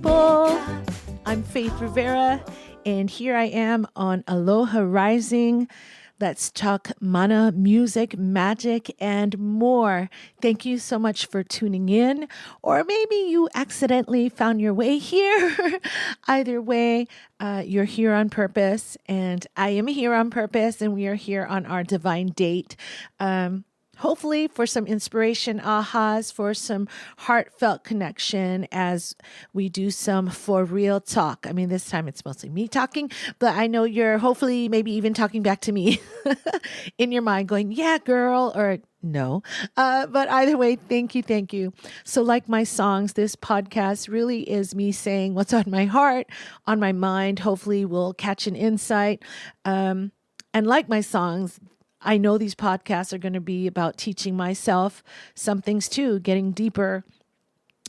people. I'm Faith Rivera, and here I am on Aloha Rising. Let's talk mana, music, magic, and more. Thank you so much for tuning in, or maybe you accidentally found your way here. Either way, you're here on purpose, and I am here on purpose, and we are here on our divine date. Hopefully for some inspiration, ahas, for some heartfelt connection as we do some for real talk. I mean, this time it's mostly me talking, but I know you're hopefully maybe even talking back to me in your mind going, yeah, girl, or no. But either way, thank you, thank you. So like my songs, this podcast really is me saying what's on my heart, on my mind. Hopefully we'll catch an insight. And like my songs, I know these podcasts are going to be about teaching myself some things too, getting deeper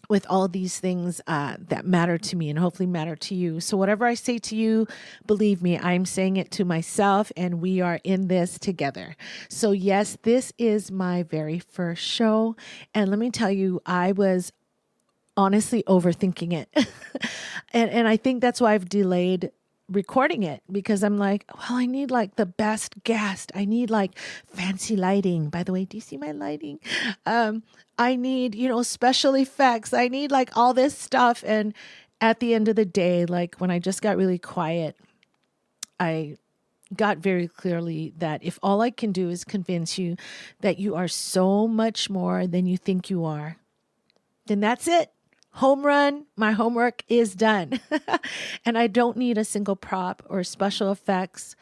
with all these things that matter to me and hopefully matter to you. So whatever I say to you, believe me, I'm saying it to myself, and we are in this together. So yes, this is my very first show. And let me tell you, I was honestly overthinking it. and I think that's why I've delayed recording it, because I'm like, well, I need like the best guest. I need like fancy lighting. By the way, do you see my lighting? I need, special effects. I need like all this stuff. And at the end of the day, like when I just got really quiet, I got very clearly that if all I can do is convince you that you are so much more than you think you are, then that's it. Home run, my homework is done. And I don't need a single prop or special effects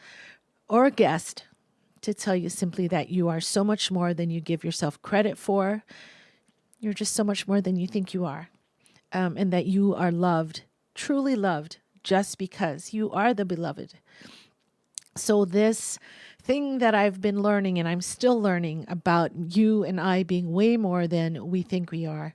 or a guest to tell you simply that you are so much more than you give yourself credit for. You're just so much more than you think you are. And that you are loved, truly loved, just because you are the beloved. So this thing that I've been learning, and I'm still learning about you and I being way more than we think we are.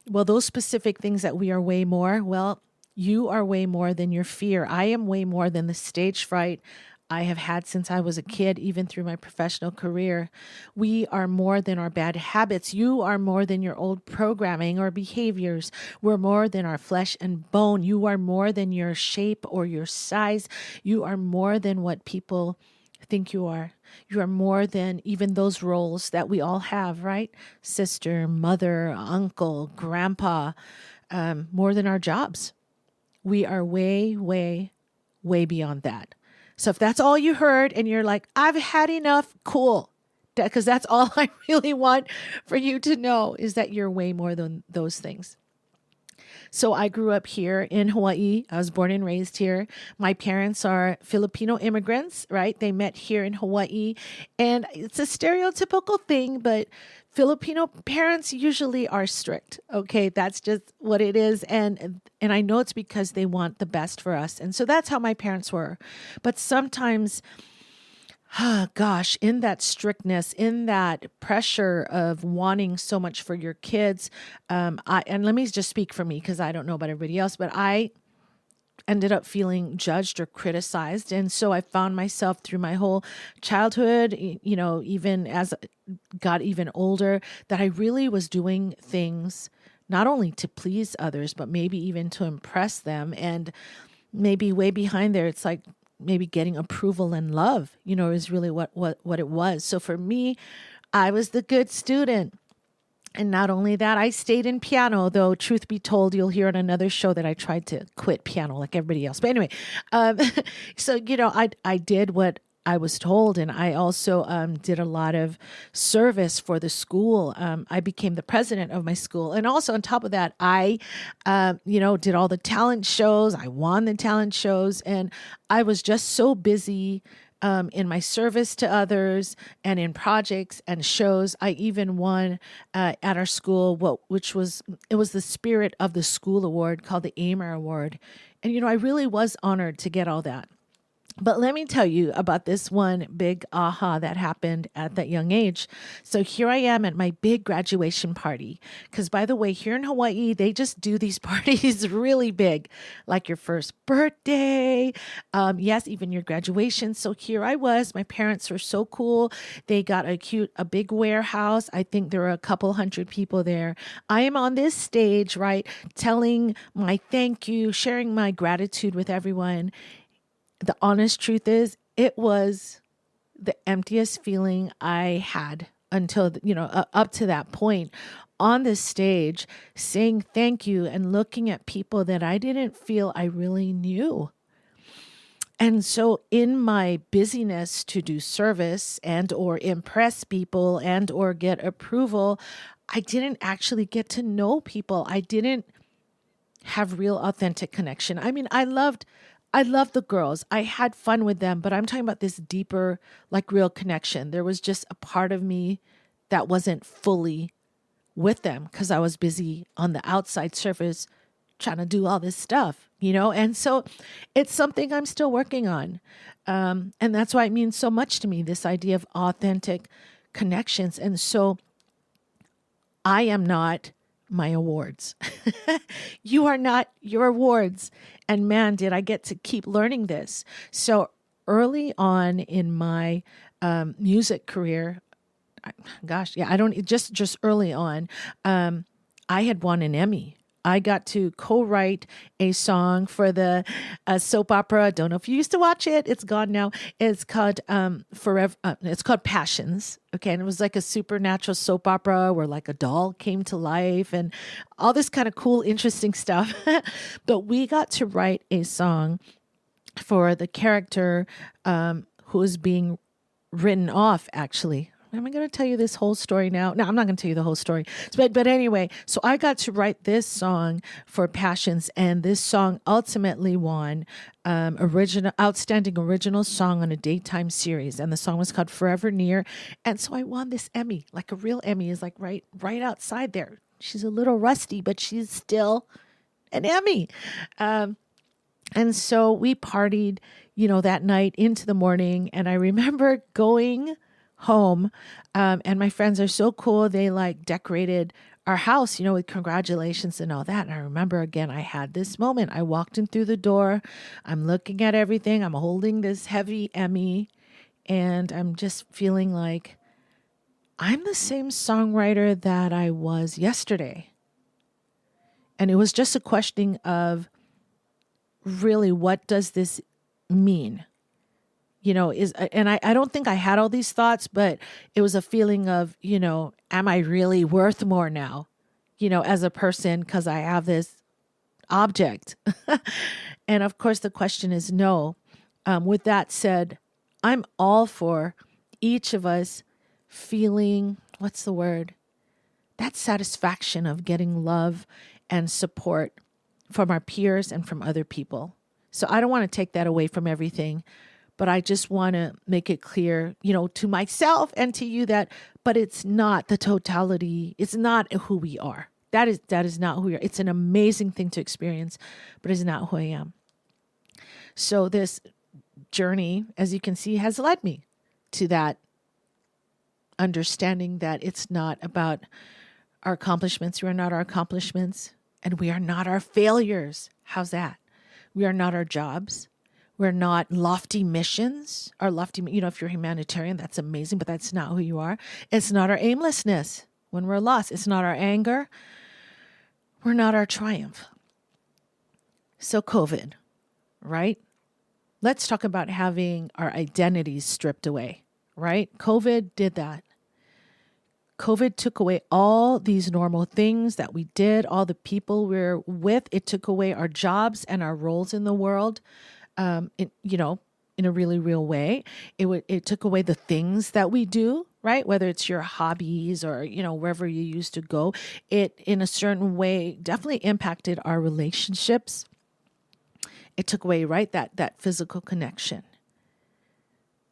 Well, those specific things that we are way more, well, you are way more than your fear. I am way more than the stage fright I have had since I was a kid, even through my professional career. We are more than our bad habits. You are more than your old programming or behaviors. We're more than our flesh and bone. You are more than your shape or your size. You are more than what people think you are. You are more than even those roles that we all have, right? Sister, mother, uncle, grandpa, more than our jobs. We are way, way, way beyond that. So if that's all you heard and you're like, I've had enough, cool. Because that's all I really want for you to know, is that you're way more than those things. So I grew up here in Hawaii. I was born and raised here. My parents are Filipino immigrants, right? They met here in Hawaii. And it's a stereotypical thing, but Filipino parents usually are strict. Okay, that's just what it is. And I know it's because they want the best for us. And so that's how my parents were. But sometimes, gosh, in that strictness, in that pressure of wanting so much for your kids, and let me just speak for me because I don't know about everybody else, but I ended up feeling judged or criticized. And so I found myself through my whole childhood, even as I got even older, that I really was doing things not only to please others, but maybe even to impress them. And maybe way behind there, it's like, maybe getting approval and love, is really what it was. So for me, I was the good student. And not only that, I stayed in piano, though truth be told, you'll hear on another show that I tried to quit piano like everybody else. But anyway, so, I did what I was told. And I also did a lot of service for the school. I became the president of my school. And also on top of that, I, did all the talent shows. I won the talent shows. And I was just so busy in my service to others and in projects and shows. I even won at our school, it was the Spirit of the School Award called the AMER Award. And, I really was honored to get all that. But let me tell you about this one big aha that happened at that young age. So here I am at my big graduation party. Because by the way, here in Hawaii, they just do these parties really big, like your first birthday. Yes, even your graduation. So here I was. My parents were so cool. They got a big warehouse. I think there were a couple hundred people there. I am on this stage, right, telling my thank you, sharing my gratitude with everyone. The honest truth is, it was the emptiest feeling I had until, up to that point on this stage, saying thank you and looking at people that I didn't feel I really knew. And so in my busyness to do service and or impress people and or get approval, I didn't actually get to know people. I didn't have real authentic connection. I mean, I loved the girls. I had fun with them, but I'm talking about this deeper, like real connection. There was just a part of me that wasn't fully with them because I was busy on the outside surface trying to do all this stuff. And so it's something I'm still working on. And that's why it means so much to me, this idea of authentic connections. And so I am not my awards. You are not your awards. And man, did I get to keep learning this. So early on in my music career, gosh, yeah, I don't just early on, I had won an Emmy. I got to co-write a song for the soap opera. Don't know if you used to watch it. It's gone now. It's called Forever. It's called Passions. Okay, and it was like a supernatural soap opera where like a doll came to life and all this kind of cool, interesting stuff. But we got to write a song for the character who is being written off, actually. Am I going to tell you this whole story now? No, I'm not going to tell you the whole story. But anyway, so I got to write this song for Passions, and this song ultimately won outstanding original song on a daytime series, and the song was called Forever Near. And so I won this Emmy, like a real Emmy is like right outside there. She's a little rusty, but she's still an Emmy. And so we partied, that night into the morning, and I remember going home, and my friends are so cool. They like decorated our house, with congratulations and all that. And I remember again, I had this moment. I walked in through the door. I'm looking at everything. I'm holding this heavy Emmy, and I'm just feeling like I'm the same songwriter that I was yesterday. And it was just a question of really, what does this mean? And I don't think I had all these thoughts, but it was a feeling of, am I really worth more now, as a person, because I have this object? And of course, the question is no. With that said, I'm all for each of us feeling, what's the word? That satisfaction of getting love and support from our peers and from other people. So I don't want to take that away from everything. But I just want to make it clear, to myself and to you but it's not the totality. It's not who we are. That is not who we are. It's an amazing thing to experience, but it's not who I am. So this journey, as you can see, has led me to that understanding that it's not about our accomplishments. We are not our accomplishments, and we are not our failures. How's that? We are not our jobs. We're not lofty missions or if you're humanitarian, that's amazing, but that's not who you are. It's not our aimlessness when we're lost. It's not our anger. We're not our triumph. So COVID, right? Let's talk about having our identities stripped away, right? COVID did that. COVID took away all these normal things that we did, all the people we're with. It took away our jobs and our roles in the world. In a really real way. It took away the things that we do, right? Whether it's your hobbies or, wherever you used to go. It, in a certain way, definitely impacted our relationships. It took away, right, that physical connection.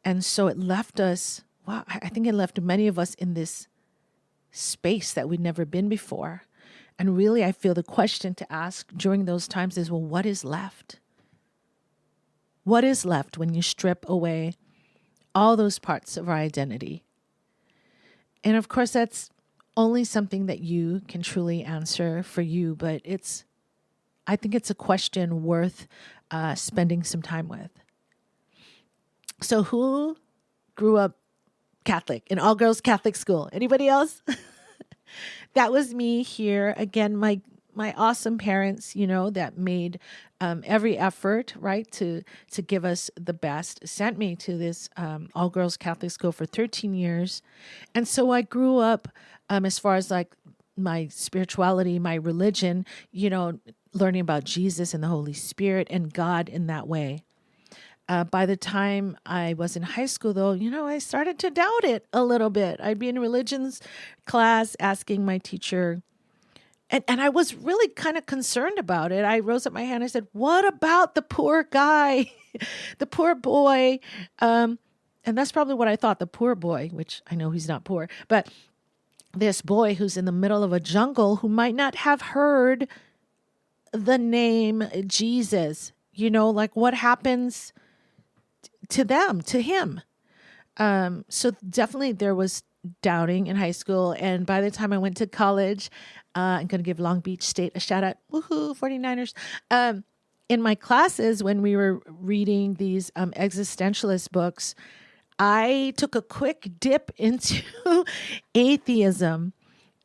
And so it left us, I think it left many of us in this space that we'd never been before. And really, I feel the question to ask during those times is, well, what is left? What is left when you strip away all those parts of our identity? And of course, that's only something that you can truly answer for you, but I think it's a question worth spending some time with. So who grew up Catholic, in all girls Catholic school? Anybody else? That was me here. Again, my awesome parents, that made every effort, right, to give us the best, sent me to this all girls Catholic school for 13 years. And so I grew up as far as like my spirituality, my religion, learning about Jesus and the Holy Spirit and God in that way. By the time I was in high school, though, I started to doubt it a little bit. I'd be in religions class asking my teacher, and I was really kind of concerned about it. I rose up my hand. I said, what about the poor guy, the poor boy? And that's probably what I thought, the poor boy, which I know he's not poor, but this boy who's in the middle of a jungle who might not have heard the name Jesus, like what happens to them, to him. So definitely there was doubting in high school. And by the time I went to college, I'm going to give Long Beach State a shout out. Woohoo, 49ers. In my classes, when we were reading these existentialist books, I took a quick dip into atheism.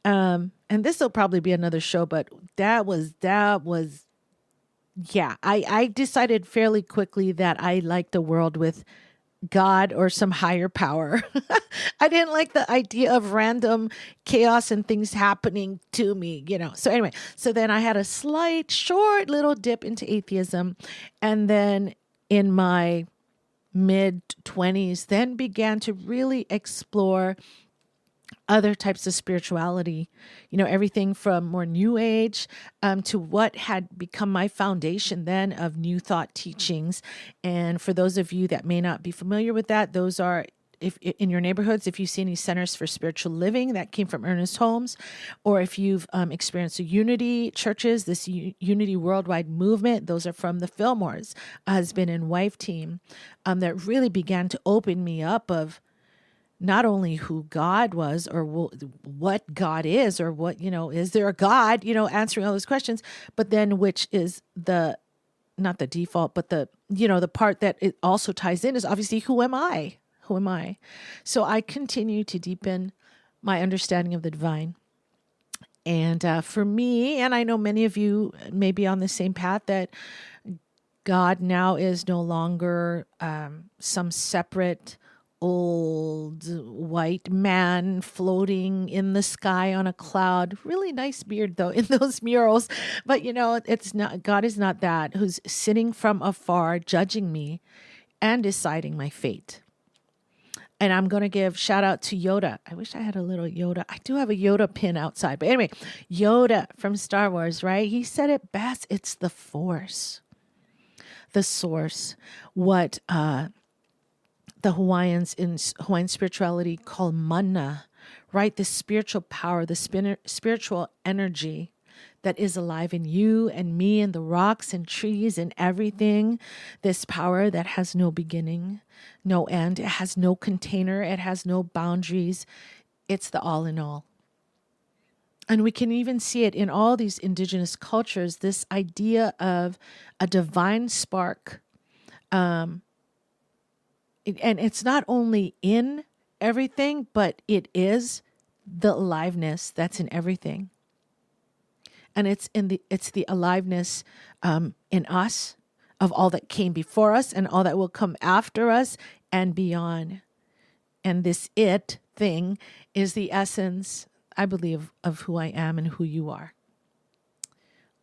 And this will probably be another show, but that was yeah, I decided fairly quickly that I liked a world with God or some higher power. I didn't like the idea of random chaos and things happening to me, So anyway, so then I had a slight, short little dip into atheism. And then in my mid-20s, then began to really explore other types of spirituality, everything from more new age to what had become my foundation then of new thought teachings. And for those of you that may not be familiar with that, those are, if in your neighborhoods, if you see any centers for spiritual living, that came from Ernest Holmes, or if you've experienced the Unity churches, this Unity Worldwide movement, those are from the Fillmores, husband and wife team, that really began to open me up of not only who God was or what God is or what, is there a God, answering all those questions, but then which is not the default, but the part that it also ties in is obviously, who am I? Who am I? So I continue to deepen my understanding of the divine. And for me, and I know many of you may be on the same path, that God now is no longer some separate old white man floating in the sky on a cloud. Really nice beard though in those murals. But it's not, God is not that, who's sitting from afar, judging me and deciding my fate. And I'm going to give shout out to Yoda. I wish I had a little Yoda. I do have a Yoda pin outside. But anyway, Yoda from Star Wars, right? He said it best. It's the Force, the source, what the Hawaiians in Hawaiian spirituality call mana, right? The spiritual power, the spiritual energy that is alive in you and me and the rocks and trees and everything. This power that has no beginning, no end. It has no container. It has no boundaries. It's the all in all. And we can even see it in all these indigenous cultures, this idea of a divine spark. And it's not only in everything, but it is the aliveness that's in everything. And it's the aliveness in us, of all that came before us and all that will come after us and beyond. And this it thing is the essence, I believe, of who I am and who you are.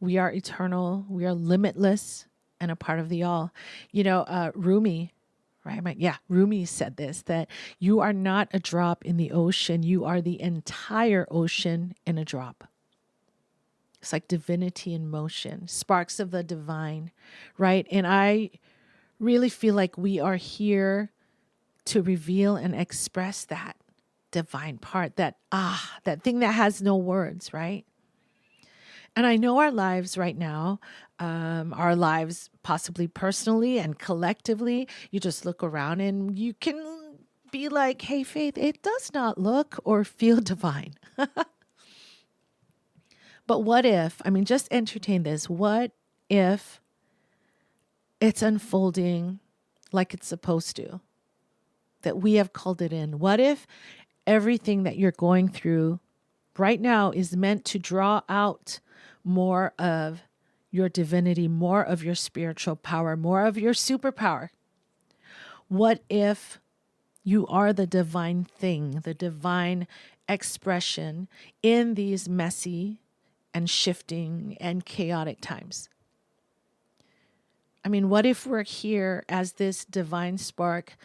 We are eternal. We are limitless and a part of the all. Rumi, right? Rumi said this, that you are not a drop in the ocean. You are the entire ocean in a drop. It's like divinity in motion, sparks of the divine, right? And I really feel like we are here to reveal and express that divine part, that thing that has no words, right? And I know our lives right now, our lives possibly personally and collectively, you just look around and you can be like, hey, Faith, it does not look or feel divine. But what if, I mean, just entertain this. What if it's unfolding like it's supposed to? That we have called it in? What if everything that you're going through right now is meant to draw out more of your divinity, more of your spiritual power, more of your superpower? What if you are the divine thing, the divine expression in these messy and shifting and chaotic times? I mean, what if we're here as this divine spark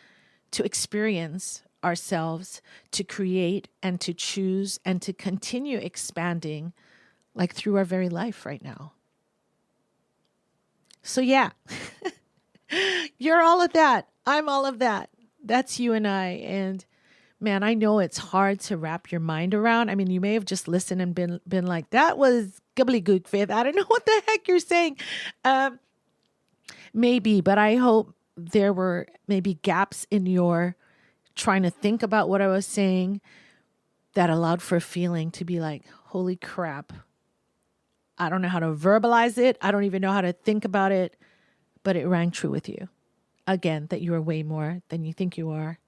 to experience ourselves, to create and to choose and to continue expanding like through our very life right now? So yeah, you're all of that. I'm all of that. That's you and I. And man, I know it's hard to wrap your mind around. I mean, you may have just listened and been like, that was gobbledygook, Faith. I don't know what the heck you're saying. Maybe, but I hope there were maybe gaps in your trying to think about what I was saying that allowed for a feeling to be like, holy crap. I don't know how to verbalize it. I don't even know how to think about it, but it rang true with you. Again, that you are way more than you think you are,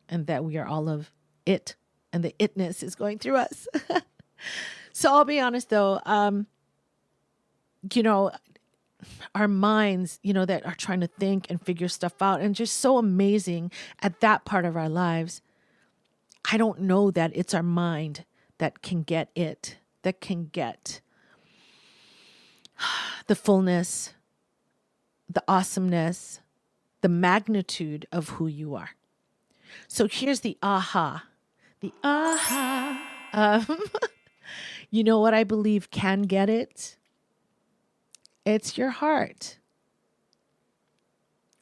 and that we are all of it, and the itness is going through us. So I'll be honest though, our minds, that are trying to think and figure stuff out and just so amazing at that part of our lives. I don't know that it's our mind that can get it, that can get the fullness, the awesomeness, the magnitude of who you are. So here's the aha. The aha. You know what I believe can get it? It's your heart.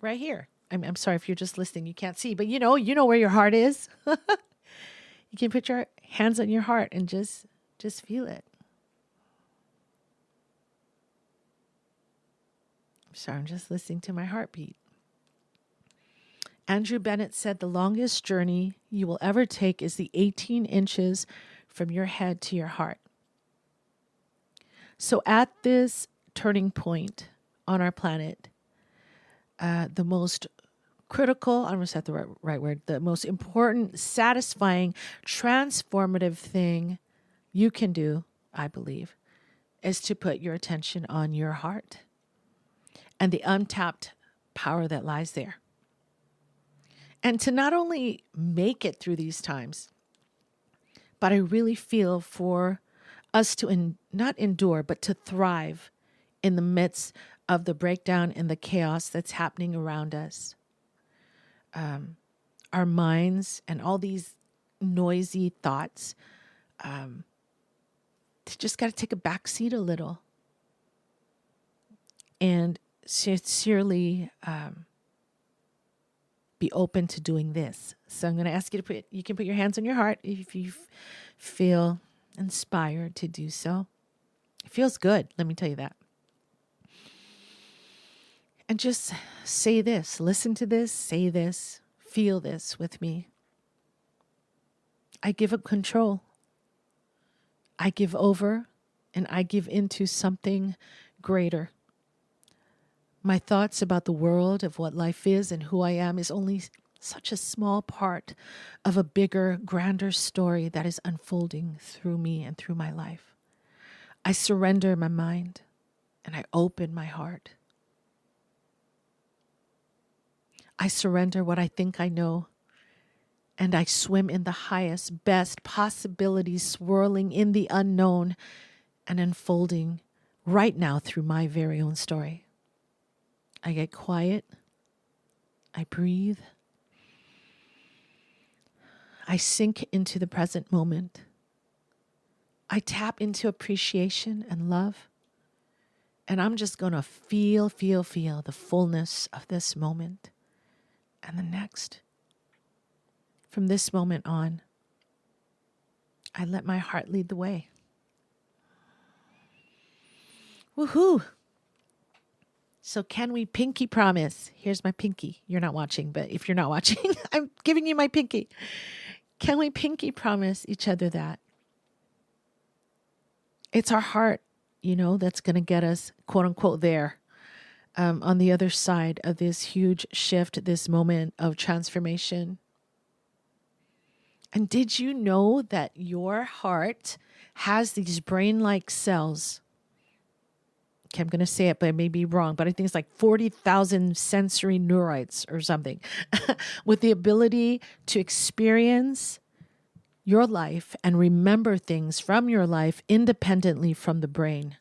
Right here. I'm sorry if you're just listening, you can't see, but you know where your heart is. You can put your hands on your heart and just feel it. I'm sorry, I'm just listening to my heartbeat. Andrew Bennett said the longest journey you will ever take is the 18 inches from your head to your heart. So at this turning point on our planet, the most critical, I'm going to set the right word, the most important, satisfying, transformative thing you can do, I believe, is to put your attention on your heart and the untapped power that lies there. And to not only make it through these times, but I really feel for us to not endure, but to thrive in the midst of the breakdown and the chaos that's happening around us. Our minds and all these noisy thoughts, just got to take a back seat a little and sincerely be open to doing this. So I'm going to ask you you can put your hands on your heart if you feel inspired to do so. It feels good, let me tell you that. And just say this, listen to this, say this, feel this with me. I give up control. I give over and I give into something greater. My thoughts about the world, of what life is and who I am, is only such a small part of a bigger, grander story that is unfolding through me and through my life. I surrender my mind and I open my heart. I surrender what I think I know, and I swim in the highest, best possibilities, swirling in the unknown and unfolding right now through my very own story. I get quiet. I breathe. I sink into the present moment. I tap into appreciation and love. And I'm just going to feel the fullness of this moment and the next. From this moment on, I let my heart lead the way. Woohoo. So can we pinky promise? Here's my pinky. You're not watching, but if you're not watching, I'm giving you my pinky. Can we pinky promise each other that? It's our heart, that's going to get us, quote unquote, there on the other side of this huge shift, this moment of transformation. And did you know that your heart has these brain-like cells? Okay, I'm going to say it, but I may be wrong, but I think it's like 40,000 sensory neurites or something with the ability to experience your life and remember things from your life independently from the brain.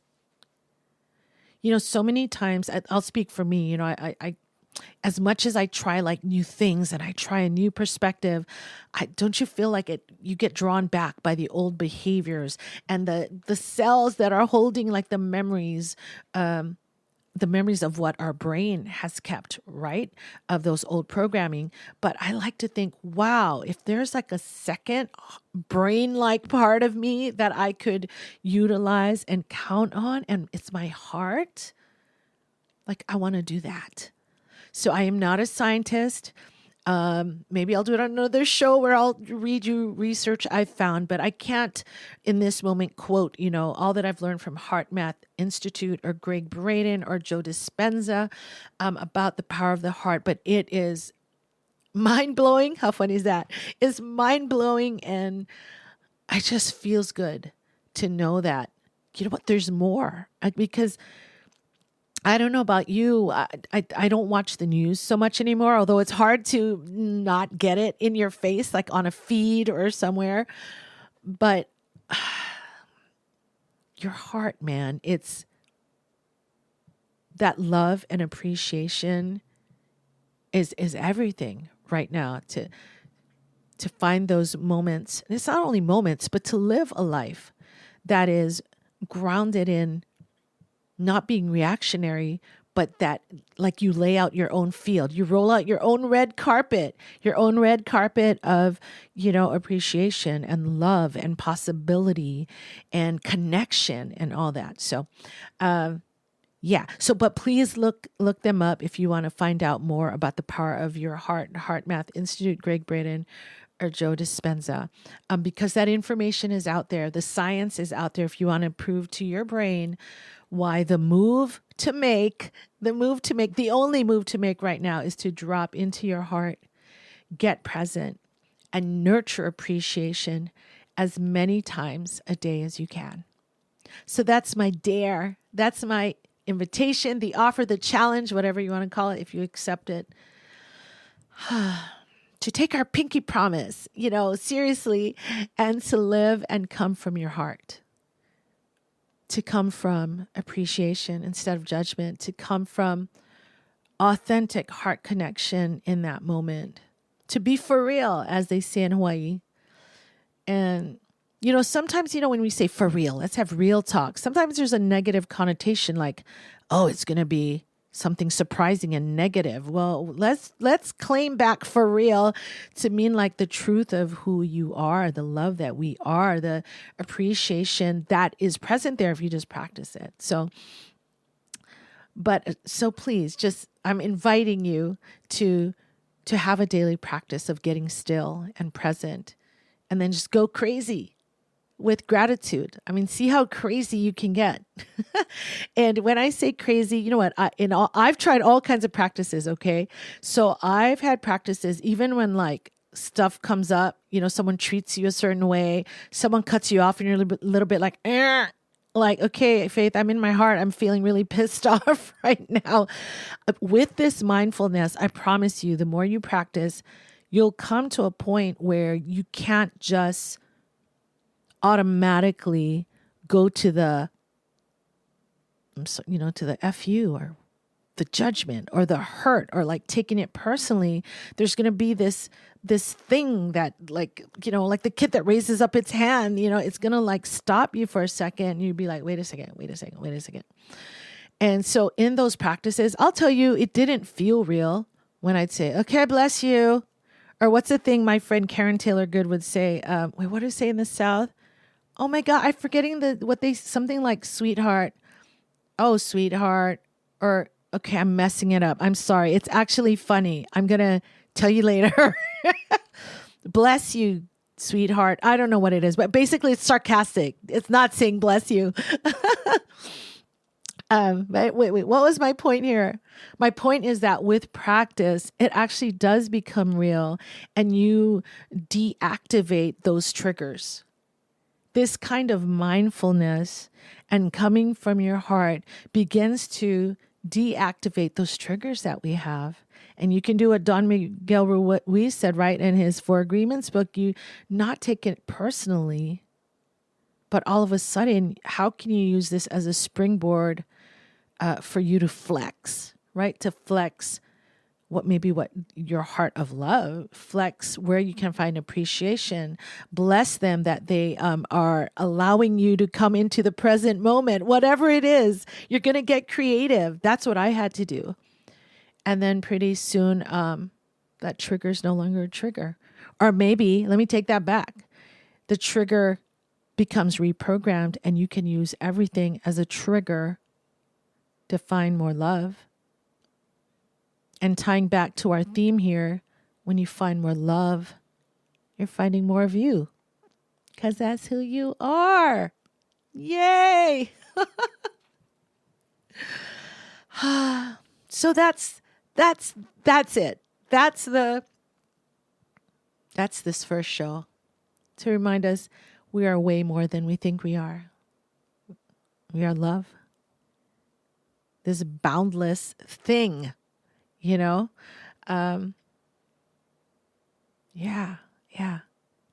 So many times, I'll speak for me, I as much as I try like new things and I try a new perspective, don't you feel like you get drawn back by the old behaviors and the cells that are holding like the memories of what our brain has kept, right? Of those old programming. But I like to think, wow, if there's like a second brain-like part of me that I could utilize and count on, and it's my heart, like I want to do that. So I am not a scientist. Maybe I'll do it on another show where I'll read you research I've found, but I can't in this moment quote, all that I've learned from HeartMath Institute or Greg Braden or Joe Dispenza about the power of the heart, but it is mind-blowing. How funny is that? It's mind-blowing, and it just feels good to know that, there's more. Because I don't know about you. I don't watch the news so much anymore, although it's hard to not get it in your face, like on a feed or somewhere. But your heart, man, it's that love and appreciation is everything right now to find those moments. And it's not only moments, but to live a life that is grounded in not being reactionary, but that like you lay out your own field, you roll out your own red carpet of, appreciation and love and possibility and connection and all that. So, but please look them up if you want to find out more about the power of your heart. HeartMath Institute, Greg Braden or Joe Dispenza, because that information is out there. The science is out there if you want to prove to your brain why the only move to make right now is to drop into your heart, get present, and nurture appreciation as many times a day as you can. So that's my dare. That's my invitation, the offer, the challenge, whatever you want to call it, if you accept it. To take our pinky promise, seriously, and to live and come from your heart. To come from appreciation instead of judgment, to come from authentic heart connection in that moment, to be for real, as they say in Hawaii. And, sometimes, when we say for real, let's have real talk. Sometimes there's a negative connotation like, oh, it's going to be something surprising and negative. Well, let's claim back for real to mean like the truth of who you are, the love that we are, the appreciation that is present there if you just practice it. So please, I'm inviting you to have a daily practice of getting still and present, and then just go crazy with gratitude. I mean, see how crazy you can get. And when I say crazy, you know what? I've tried all kinds of practices. Okay, so I've had practices even when like stuff comes up. Someone treats you a certain way, someone cuts you off, and you're a little bit like, like, okay, Faith, I'm in my heart. I'm feeling really pissed off right now. With this mindfulness, I promise you, the more you practice, you'll come to a point where you can't just automatically go to the FU or the judgment or the hurt or like taking it personally. There's going to be this thing that like the kid that raises up its hand, it's going to like stop you for a second. And you'd be like, wait a second. And so in those practices, I'll tell you, it didn't feel real when I'd say, okay, bless you. Or what's the thing my friend Karen Taylor Good would say? What do you say in the South? Oh my God, I'm forgetting something like sweetheart. oh, sweetheart, or okay, I'm messing it up. I'm sorry. It's actually funny. I'm going to tell you later. Bless you, sweetheart. I don't know what it is, but basically it's sarcastic. It's not saying bless you. Wait, what was my point here? My point is that with practice, it actually does become real and you deactivate those triggers. This kind of mindfulness and coming from your heart begins to deactivate those triggers that we have. And you can do what Don Miguel Ruiz said, right, in his Four Agreements book, you not take it personally, but all of a sudden, how can you use this as a springboard for you to flex, right? To flex what your heart of love, flex where you can find appreciation, bless them that they are allowing you to come into the present moment, whatever it is, you're going to get creative. That's what I had to do. And then pretty soon that trigger is no longer a trigger. Or maybe, let me take that back. The trigger becomes reprogrammed and you can use everything as a trigger to find more love. And tying back to our theme here, when you find more love, you're finding more of you. Because that's who you are. Yay! So that's it. That's this first show. To remind us we are way more than we think we are. We are love. This boundless thing. You know, yeah.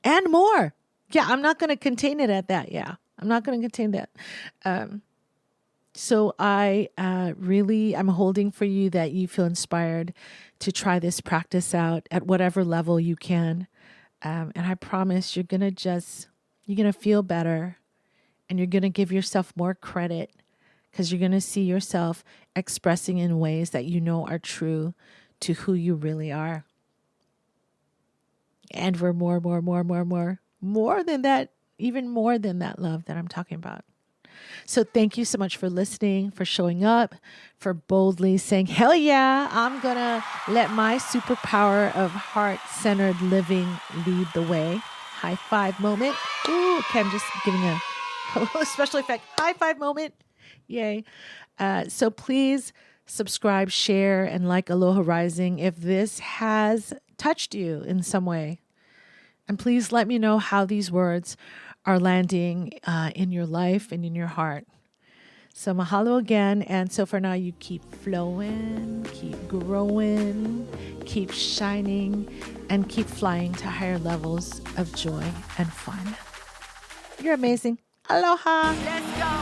And more. Yeah, I'm not going to contain it at that. Yeah, I'm not going to contain that. So I'm holding for you that you feel inspired to try this practice out at whatever level you can. And I promise you're going to feel better and you're going to give yourself more credit because you're going to see yourself expressing in ways that you know are true to who you really are. And we're more than that, even more than that love that I'm talking about. So thank you so much for listening, for showing up, for boldly saying, hell yeah, I'm going to let my superpower of heart-centered living lead the way. High five moment. Ooh, okay, I'm just giving a special effect. High five moment. Yay. So please subscribe, share, and like Aloha Rising if this has touched you in some way. And please let me know how these words are landing in your life and in your heart. So mahalo again. And so for now, you keep flowing, keep growing, keep shining, and keep flying to higher levels of joy and fun. You're amazing. Aloha. Let's go.